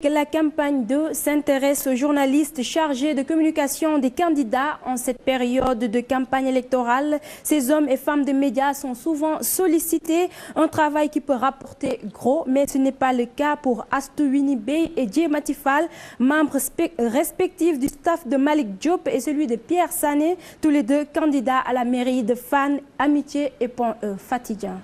La campagne 2 s'intéresse aux journalistes chargés de communication des candidats en cette période de campagne électorale. Ces hommes et femmes de médias sont souvent sollicités, un travail qui peut rapporter gros, mais ce n'est pas le cas pour Astou Winnie Bey et Djemati Fall, membres respectifs du staff de Malick Diop et celui de Pierre Sané, tous les deux candidats à la mairie de Fann, Amitié et Point-E. Fatidien.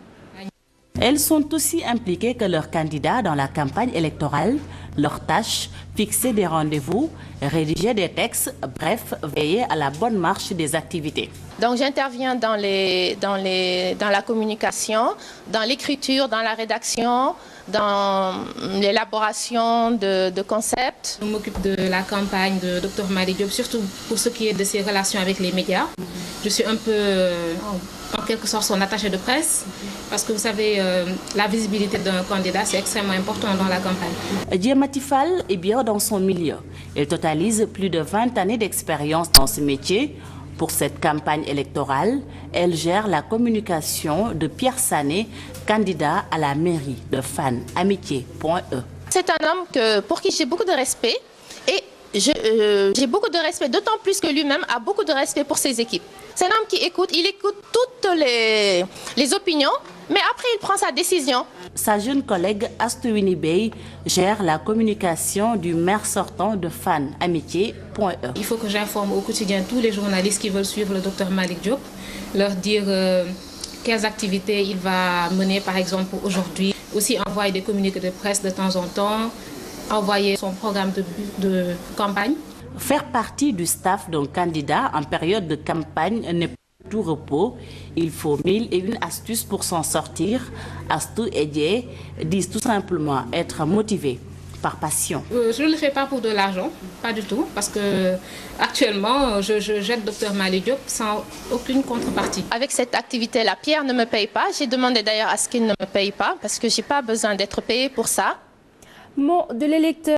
Elles sont aussi impliquées que leurs candidats dans la campagne électorale. Leur tâche, fixer des rendez-vous, rédiger des textes, bref, veiller à la bonne marche des activités. Donc j'interviens dans la communication, dans l'écriture, dans la rédaction, dans l'élaboration de concepts. Je m'occupe de la campagne de Dr Malick Diop, surtout pour ce qui est de ses relations avec les médias. Je suis un peu, en quelque sorte, son attaché de presse, parce que vous savez, la visibilité d'un candidat, c'est extrêmement important dans la campagne. Djemati Fall est bien dans son milieu. Elle totalise plus de 20 années d'expérience dans ce métier. Pour cette campagne électorale, elle gère la communication de Pierre Sané, candidat à la mairie de Fann, Amitié, Point-E. C'est un homme pour qui j'ai beaucoup de respect et j'ai beaucoup de respect, d'autant plus que lui-même a beaucoup de respect pour ses équipes. C'est un homme qui écoute, il écoute toutes les opinions, mais après il prend sa décision. Sa jeune collègue Astou Winnie Bey gère la communication du maire sortant de Fann, Amitié, Point-E. Il faut que j'informe au quotidien tous les journalistes qui veulent suivre le Dr Malick Diop, leur dire quelles activités il va mener, par exemple aujourd'hui. Aussi envoyer des communiqués de presse de temps en temps, envoyer son programme de campagne. Faire partie du staff d'un candidat en période de campagne n'est pas tout repos. Il faut 1001 astuces pour s'en sortir. Astou et Djé disent tout simplement être motivés par passion. Je ne le fais pas pour de l'argent, pas du tout, parce que actuellement, je jette Dr Malick Diop sans aucune contrepartie. Avec cette activité-là, Pierre ne me paye pas. J'ai demandé d'ailleurs à ce qu'il ne me paye pas, parce que je n'ai pas besoin d'être payé pour ça. Mot de l'électeur.